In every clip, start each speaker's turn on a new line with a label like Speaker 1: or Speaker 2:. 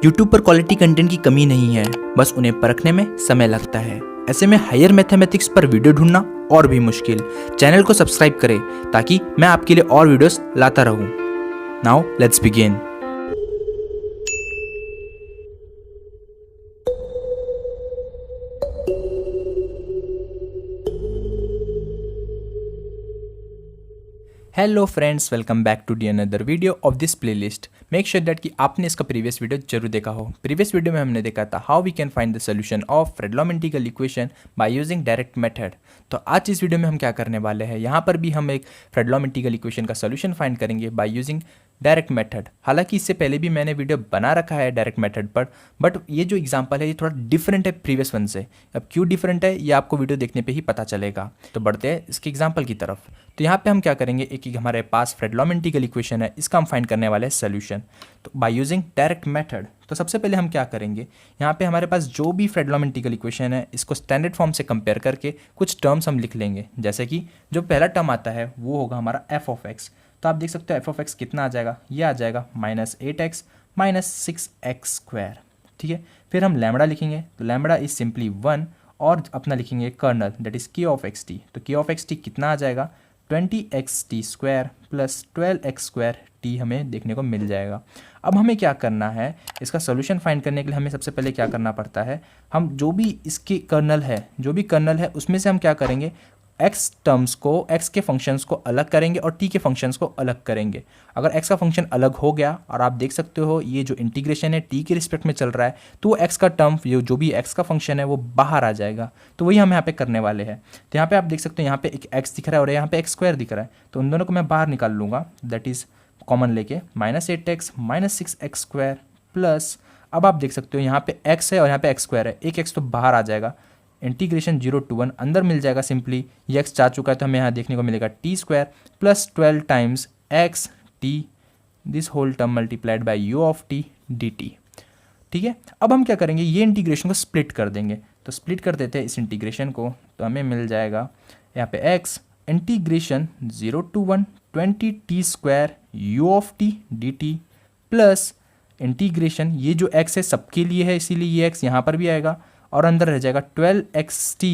Speaker 1: YouTube पर quality content की कमी नहीं है, बस उन्हें परखने में समय लगता है। ऐसे में हायर मैथमेटिक्स पर वीडियो ढूंढना और भी मुश्किल। चैनल को सब्सक्राइब करें ताकि मैं आपके लिए और वीडियोस लाता रहूं। Now let's begin. Hello friends, welcome back to the another video of this playlist. Make sure that कि आपने इसका प्रीवियस वीडियो जरूर देखा हो। प्रीवियस वीडियो में हमने देखा था how we can find the solution of Fredholm integral equation by using direct method. तो आज इस वीडियो में हम क्या करने वाले हैं, यहाँ पर भी हम एक फ्रेडलोमेंटिकल इक्वेशन का सोल्यूशन फाइंड करेंगे बाय यूजिंग डायरेक्ट मेथड। हालांकि इससे पहले भी मैंने वीडियो बना रखा है डायरेक्ट मेथड पर, बट ये जो एग्जांपल है ये थोड़ा डिफरेंट है प्रीवियस वन से। अब क्यों डिफरेंट है ये आपको वीडियो देखने पे ही पता चलेगा। तो बढ़ते हैं इसके एग्जांपल की तरफ। तो यहाँ पे हम क्या करेंगे, एक हमारे पास फ्रेडलोमेंटिकल इक्वेशन है, इसका हम फाइंड करने वाले हैं सोल्यूशन तो बाय यूजिंग डायरेक्ट मेथड। तो सबसे पहले हम क्या करेंगे, यहाँ पे हमारे पास जो भी फ्रेडलोमेंटिकल इक्वेशन है इसको स्टैंडर्ड फॉर्म से कंपेयर करके कुछ टर्म्स हम लिख लेंगे। जैसे कि जो पहला टर्म आता है वो होगा हमारा एफ ऑफ एक्स। तो आप देख सकते हो एफ ऑफ एक्स कितना आ जाएगा, ये आ जाएगा -8x -6x स्क्वायर। ठीक है, फिर हम लैम्बडा लिखेंगे तो लैम्बडा इज सिंपली 1 और अपना लिखेंगे कर्नल दैट इज के ऑफ एक्स टी। तो के ऑफ एक्स टी कितना आ जाएगा, 20xt square plus 12x square T हमें देखने को मिल जाएगा। अब हमें क्या करना है, इसका सोल्यूशन फाइंड करने के लिए हमें सबसे पहले क्या करना पड़ता है, हम जो भी इसके कर्नल है उसमें से हम क्या करेंगे, एक्स टर्म्स को, एक्स के फंक्शंस को अलग करेंगे और टी के फंक्शंस को अलग करेंगे। अगर एक्स का फंक्शन अलग हो गया और आप देख सकते हो ये जो इंटीग्रेशन है टी के रिस्पेक्ट में चल रहा है, तो वो एक्स का टर्म, जो भी एक्स का फंक्शन है वो बाहर आ जाएगा। तो वही हम यहाँ पे करने वाले हैं। तो यहाँ पे आप देख सकते हो यहाँ पे एक एक्स दिख रहा है और यहाँ पे एक्स स्क्वायर दिख रहा है, तो उन दोनों को मैं बाहर निकाल लूँगा, दैट इज कॉमन लेके -8x -6x स्क्वायर प्लस, अब आप देख सकते हो यहाँ पे x है और यहाँ पे x स्क्वायर है, एक x तो बाहर आ जाएगा, इंटीग्रेशन 0 to 1 अंदर मिल जाएगा सिंपली, ये x जा चुका है तो हमें यहाँ देखने को मिलेगा t square plus 12 times x t this whole term multiplied by u of t d t. ठीक है, अब हम क्या करेंगे, ये इंटीग्रेशन को स्प्लिट कर देंगे। तो स्प्लिट कर देते हैं इस इंटीग्रेशन को, तो हमें मिल जाएगा यहाँ पे x integration 0 to 1 20 T square u of t d T plus integration, ये जो x है सबके लिए है इसीलिए ये x यहाँ पर भी आएगा और अंदर रह जाएगा 12xt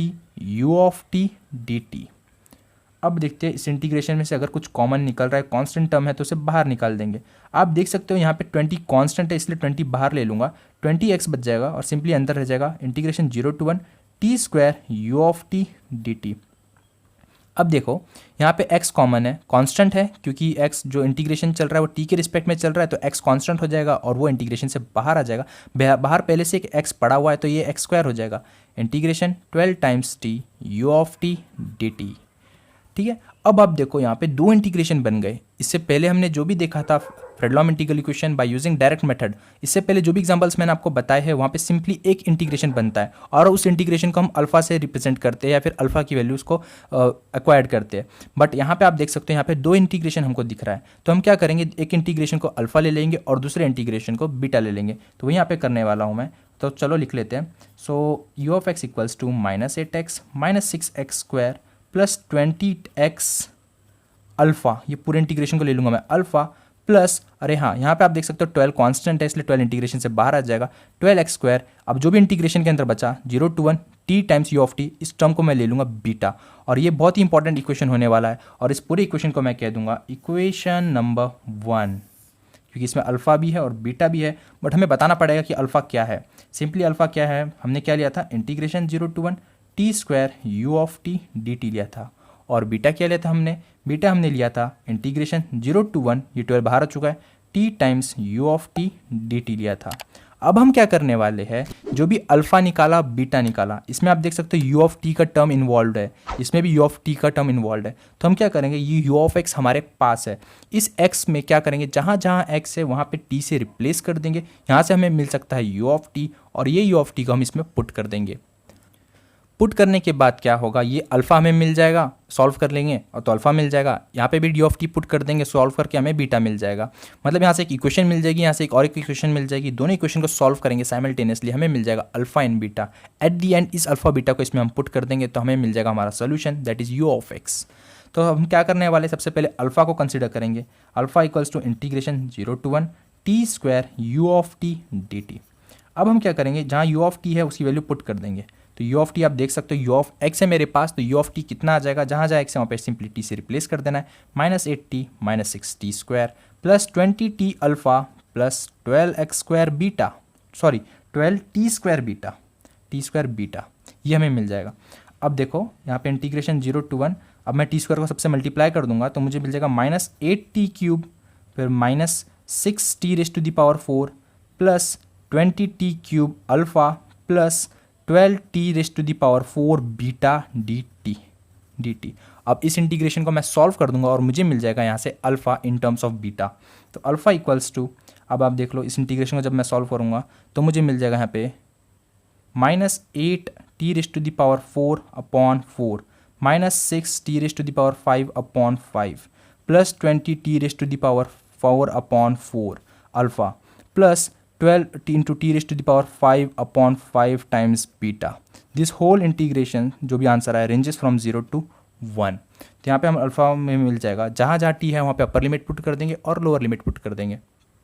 Speaker 1: you of t d t. अब देखते हैं इस इंटीग्रेशन में से अगर कुछ कॉमन निकल रहा है, कांस्टेंट टर्म है तो उसे बाहर निकाल देंगे। आप देख सकते हो यहाँ पे 20 कांस्टेंट है इसलिए 20 बाहर ले लूँगा, 20x बच जाएगा और सिंपली अंदर रह जाएगा integration 0 to 1 t square u of t d t. अब देखो यहाँ पे x कॉमन है, कांस्टेंट है क्योंकि x जो इंटीग्रेशन चल रहा है वो t के रिस्पेक्ट में चल रहा है, तो x कांस्टेंट हो जाएगा और वो इंटीग्रेशन से बाहर आ जाएगा। बाहर पहले से एक x पड़ा हुआ है तो ये x स्क्वायर हो जाएगा, integration 12 times t u of t D t. ठीक है, अब आप देखो यहाँ पे दो इंटीग्रेशन बन गए। इससे पहले हमने जो भी देखा था Fredholm integral equation by using direct method, इससे पहले जो भी एग्जांपल्स मैंने आपको बताए हैं वहाँ पे सिंपली एक इंटीग्रेशन बनता है और उस इंटीग्रेशन को हम अल्फा से रिप्रेजेंट करते हैं या फिर अल्फा की वैल्यूज़ को एक्वायर्ड करते हैं। बट यहाँ पे आप देख सकते हो यहाँ पे दो इंटीग्रेशन हमको दिख रहा है, तो हम क्या करेंगे, एक इंटीग्रेशन को अल्फा ले लेंगे और दूसरे इंटीग्रेशन को बीटा ले लेंगे। तो वही यहाँ पे करने वाला हूँ मैं, तो चलो लिख लेते हैं। So u of x equals to -8x -6x square plus 20x alpha, ये पूरे इंटीग्रेशन को ले लूँगा मैं अल्फ़ा प्लस, अरे हाँ यहाँ पे आप देख सकते हो 12 कांस्टेंट है इसलिए 12 इंटीग्रेशन से बाहर आ जाएगा, 12x स्क्वायर। अब जो भी इंटीग्रेशन के अंदर बचा 0 to 1 t times U of T, इस टर्म को मैं ले लूँगा बीटा और ये बहुत ही इंपॉर्टेंट इक्वेशन होने वाला है और इस पूरे इक्वेशन को मैं कह दूंगा इक्वेशन नंबर 1, क्योंकि इसमें अल्फ़ा भी है और बीटा भी है। बट हमें बताना पड़ेगा कि अल्फ़ा क्या है। सिंपली अल्फ़ा क्या है, हमने क्या लिया था, integration 0 to 1 t square u of t d T लिया था, और बीटा क्या लिया था हमने, बीटा हमने लिया था इंटीग्रेशन 0 to 1, ये 12 बाहर आ चुका है, T times U of t d T लिया था। अब हम क्या करने वाले हैं, जो भी अल्फ़ा निकाला बीटा निकाला, इसमें आप देख सकते हो यू ऑफ टी का टर्म इन्वॉल्व है, इसमें भी यू ऑफ टी का टर्म इन्वॉल्व है। तो हम क्या करेंगे, ये यू ऑफ एक्स हमारे पास है, इस एक्स में क्या करेंगे, जहाँ जहाँ एक्स है वहाँ पे टी से रिप्लेस कर देंगे, यहाँ से हमें मिल सकता है यू ऑफ टी और ये यू ऑफ टी को हम इसमें पुट कर देंगे। पुट करने के बाद क्या होगा, ये अल्फ़ा हमें मिल जाएगा, सॉल्व कर लेंगे और तो अल्फ़ा मिल जाएगा, यहाँ पे भी डी ऑफ टी पुट कर देंगे, सॉल्व करके हमें बीटा मिल जाएगा। मतलब यहाँ से एक इक्वेशन मिल जाएगी, यहाँ से एक और एक इक्वेशन मिल जाएगी, दोनों इक्वेशन को सॉल्व करेंगे साइमल्टेनियसली, हमें मिल जाएगा alpha and beta. At the and इस अल्फ़ा बीटा को इसमें हम पुट कर देंगे तो हमें मिल जाएगा हमारा solution that is you of x. तो हम क्या करने वाले, सबसे पहले अल्फ़ा को कंसिडर करेंगे, alpha equals to integration 0 to 1 t square u of t d t. अब हम क्या करेंगे, जहाँ यू ऑफ टी है उसकी वैल्यू पुट कर देंगे। तो यू ऑफ टी आप देख सकते हो, यू ऑफ एक्स है मेरे पास, तो यू ऑफ टी कितना आ जाएगा, जहाँ जहाँ एक्स है वहाँ पे सिंपली टी से रिप्लेस कर देना है। -8t -6t square plus 20t alpha plus 12x square beta, sorry 12t square beta, T square beta, ये हमें मिल जाएगा। अब देखो यहाँ पे इंटीग्रेशन 0 to 1, अब मैं टी स्क्वायर को सबसे मल्टीप्लाई कर दूंगा तो मुझे मिल जाएगा -8t क्यूब, फिर -6t⁴ plus 20t cube alpha plus 12t⁴ beta dt। अब इस इंटीग्रेशन को मैं सॉल्व कर दूंगा और मुझे मिल जाएगा यहाँ से alpha in terms of beta. तो अल्फा इक्वल्स टू, अब आप देख लो इस इंटीग्रेशन को जब मैं सॉल्व करूँगा तो मुझे मिल जाएगा यहाँ पे -8t⁴ upon 4 -6t⁵ upon 5 plus 20t⁴ upon 4 alpha plus 12t⁵ upon 5 times beta. This whole integration जो भी आंसर आया रेंजेस फ्रॉम 0 to 1। तो यहाँ पे हम अल्फा में मिल जाएगा, जहाँ जहाँ टी है वहाँ पे अपर लिमिट पुट कर देंगे और लोअर लिमिट पुट कर देंगे।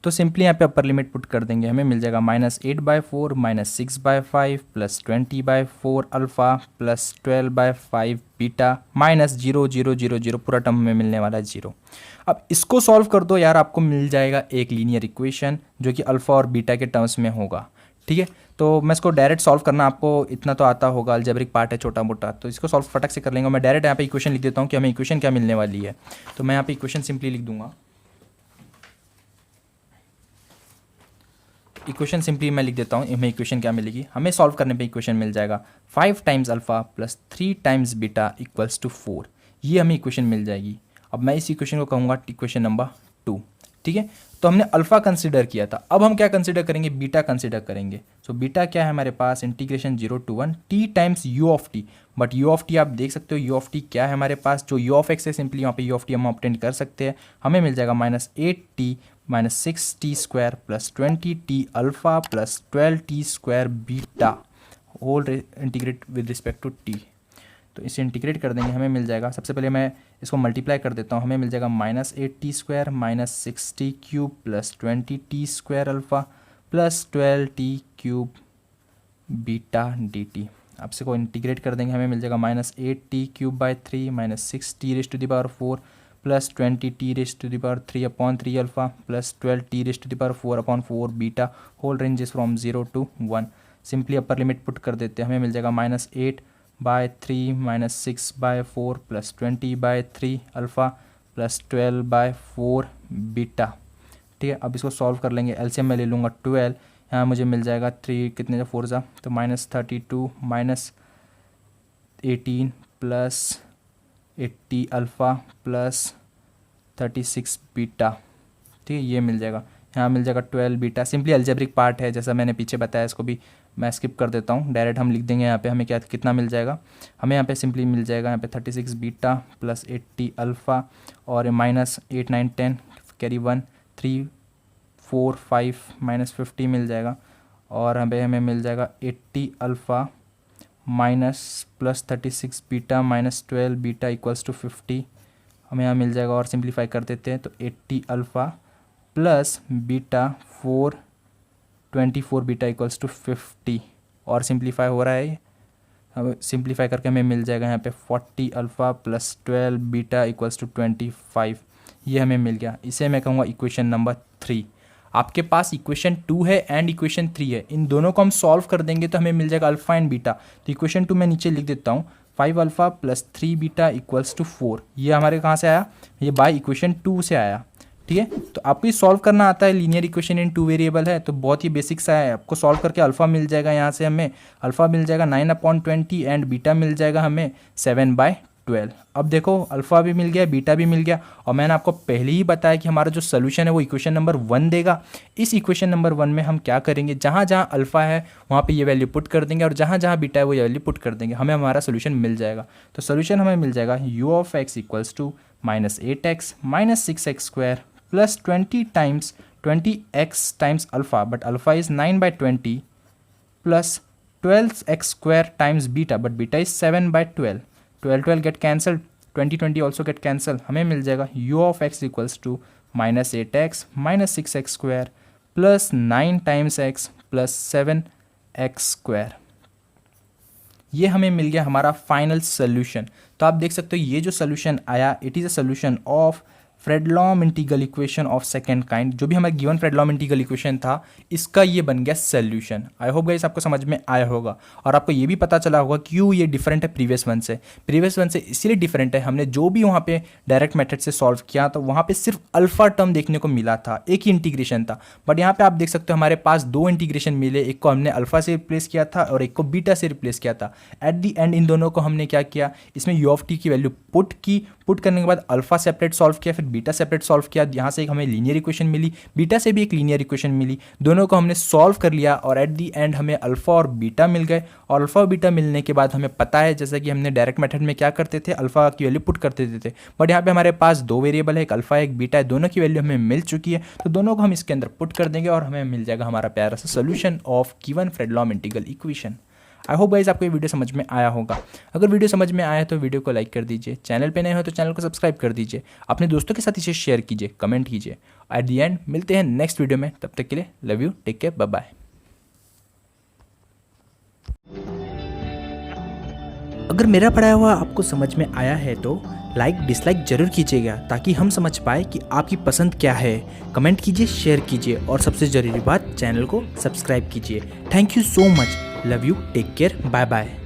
Speaker 1: तो सिंपली यहाँ पे अपर लिमिट पुट कर देंगे, हमें मिल जाएगा -8/4 -6/5 plus 20/4 alpha plus 12/5 beta minus 0 0 0 0, पूरा टर्म में मिलने वाला है 0। अब इसको सॉल्व कर दो यार, आपको मिल जाएगा एक लीनियर इक्वेशन जो कि अल्फा और बीटा के टर्म्स में होगा। ठीक है, तो मैं इसको डायरेक्ट सॉल्व करना, आपको इतना तो आता होगा, अलजेब्रिक पार्ट है छोटा मोटा, तो इसको सॉल्व फटक से कर लेंगे। मैं डायरेक्ट यहाँ पे इक्वेशन लिख देता हूँ कि हमें इक्वेशन क्या मिलने वाली है। तो मैं यहाँ पे इक्वेशन सिंपली लिख दूंगा, इक्वेशन सिंपली मैं लिख देता हूँ, हमें इक्वेशन क्या मिलेगी, हमें सॉल्व करने पे इक्वेशन मिल जाएगा 5 times alpha plus 3 times beta equals to 4, ये हमें इक्वेशन मिल जाएगी। अब मैं इस इक्वेशन को कहूँगा इक्वेशन नंबर 2। ठीक है, तो हमने अल्फा कंसिडर किया था, अब हम क्या कंसिडर करेंगे, बीटा कंसिडर करेंगे। सो बीटा क्या है हमारे पास, integration 0 to 1 T times U of T, but U of T आप देख सकते हो यू ऑफ टी क्या है हमारे पास, जो यू ऑफ एक्स है सिंपली यहाँ पे यू ऑफ टी हम ऑब्टेन कर सकते हैं। हमें मिल जाएगा -8t -6t square plus 20t alpha plus 12t square beta whole integrate with respect to t. तो इसे इंटीग्रेट कर देंगे, हमें मिल जाएगा, सबसे पहले मैं इसको मल्टीप्लाई कर देता हूँ, हमें मिल जाएगा -8t square -6t cube plus 20t square alpha plus 12t cube beta dt। अब इसको इंटीग्रेट कर देंगे, हमें मिल जाएगा -8t cube by 3 -6t⁴ plus 20t⁴ upon 3 alpha plus 12t⁴ upon 4 beta whole ranges from 0 to 1। Simply upper limit put कर देते हैं, हमें मिल जाएगा -8/3 -6/4 प्लस 20/3 अल्फ़ा प्लस 12/4 बीटा। ठीक है, अब इसको सॉल्व कर लेंगे, एलसीएम में ले लूँगा 12, यहाँ मुझे मिल जाएगा 3 कितने जो 4 जा, तो -32 -18 प्लस 80 अल्फ़ा प्लस 36 बीटा। ठीक है, ये मिल जाएगा, यहाँ मिल जाएगा 12 बीटा। सिंपली अलजेब्रिक पार्ट है, जैसा मैंने पीछे बताया, इसको भी मैं स्किप कर देता हूँ, डायरेक्ट हम लिख देंगे यहाँ पे हमें क्या कितना मिल जाएगा, हमें यहाँ पे सिंपली मिल जाएगा यहाँ पे 36 बीटा प्लस 80 अल्फ़ा और -8 9 10 कैरी 1 3 4 5 -50 मिल जाएगा और हमें मिल जाएगा 80 alpha minus plus 36 beta minus 12 beta equals to 50, हमें यहाँ मिल जाएगा और सिंप्लीफाई कर देते हैं तो 80 alpha plus beta 24 beta equals to 50 और सिंप्लीफाई हो रहा है, अब सिंप्लीफाई करके हमें मिल जाएगा यहाँ पे 40 alpha plus 12 beta equals to 25, ये हमें मिल गया। इसे मैं कहूँगा इक्वेशन नंबर 3। आपके पास इक्वेशन 2 है एंड इक्वेशन 3 है, इन दोनों को हम सॉल्व कर देंगे तो हमें मिल जाएगा अल्फ़ा एंड बीटा। तो इक्वेशन 2 मैं नीचे लिख देता हूँ, 5 alpha plus 3 beta equals to 4, ये हमारे कहाँ से आया, ये बाय इक्वेशन 2 से आया। ठीक है, तो आपको ये सॉल्व करना आता है, लीनियर इक्वेशन इन 2 वेरिएबल है तो बहुत ही बेसिक सा है। आपको सॉल्व करके अल्फ़ा मिल जाएगा, यहाँ से हमें अल्फ़ा मिल जाएगा 9/20 एंड बीटा मिल जाएगा हमें 7/12। अब देखो अल्फ़ा भी मिल गया, बीटा भी मिल गया और मैंने आपको पहले ही बताया कि हमारा जो सोल्यूशन है वो इक्वेशन नंबर 1 देगा। इस इक्वेशन नंबर 1 में हम क्या करेंगे, जहाँ जहाँ अल्फ़ा है वहाँ पे ये वैल्यू पुट कर देंगे और जहाँ जहाँ बीटा है वो ये वैल्यू पुट कर देंगे, हमें हमारा सोल्यूशन मिल जाएगा। तो सोल्यूशन हमें मिल जाएगा u of x equals to -8x minus 6x square plus 20 times 20x times alpha, but alpha is 9/20 plus 12x square times beta, but beta is 7/12, 12 get cancel, 20 also get cancel, हमें मिल जाएगा u of x equals to -8x minus 6x square plus 9 times x plus 7x²। ये हमें मिल गया हमारा final solution. तो आप देख सकते हो ये जो सोल्यूशन आया, it is a solution of Fredholm integral equation of second kind. जो भी हमारा गिवन फ्रेडलॉम इंटीग्रल इक्वेशन था, इसका ये बन गया सोल्यूशन। आई होप गाइस आपको समझ में आया होगा और आपको ये भी पता चला होगा क्यों ये डिफरेंट है प्रीवियस वन से। प्रीवियस वन से इसीलिए डिफरेंट है, हमने जो भी वहाँ पे डायरेक्ट मेथड से सॉल्व किया तो वहाँ पे सिर्फ अल्फा टर्म देखने को मिला था, एक ही इंटीग्रेशन था। बट यहाँ पे आप देख सकते हो हमारे पास दो इंटीग्रेशन मिले, एक को हमने अल्फा से रिप्लेस किया था और एक को बीटा से रिप्लेस किया था। एट दी एंड इन दोनों को हमने क्या किया, इसमें यू ऑफ टी की वैल्यू पुट की, पुट करने के बाद अल्फा सेपरेट सॉल्व किया, फिर बीटा सेपरेट सॉल्व किया। यहाँ से एक हमें लीनियर इक्वेशन मिली, बीटा से भी एक लीनियर इक्वेशन मिली, दोनों को हमने सॉल्व कर लिया और एट दी एंड हमें अल्फा और बीटा मिल गए। और अल्फा और बीटा मिलने के बाद हमें पता है, जैसा कि हमने डायरेक्ट मेथड में क्या करते थे, अल्फा की वैल्यू पुट करते थे। बट यहाँ पे हमारे पास दो वेरिएबल है, एक अल्फा एक बीटा है, दोनों की वैल्यू हमें मिल चुकी है, तो दोनों को हम इसके अंदर पुट कर देंगे और हमें मिल जाएगा हमारा प्यारा सा solution of given Fredholm integral equation. I hope guys आपको ये वीडियो समझ में आया होगा। अगर वीडियो समझ में आया तो वीडियो को लाइक कर दीजिए, चैनल पे नए हो तो चैनल को सब्सक्राइब कर दीजिए, अपने दोस्तों के साथ इसे शेयर कीजिए, कमेंट कीजिए। एट दी एंड मिलते हैं नेक्स्ट वीडियो में, तब तक के लिए love you, take care, bye bye. अगर मेरा पढ़ाया हुआ आपको समझ में आया है तो लाइक डिसलाइक जरूर कीजिएगा, ताकि हम समझ पाए कि आपकी पसंद क्या है। कमेंट कीजिए, शेयर कीजिए और सबसे ज़रूरी बात, चैनल को सब्सक्राइब कीजिए। Thank you so much, love you, take care, bye bye.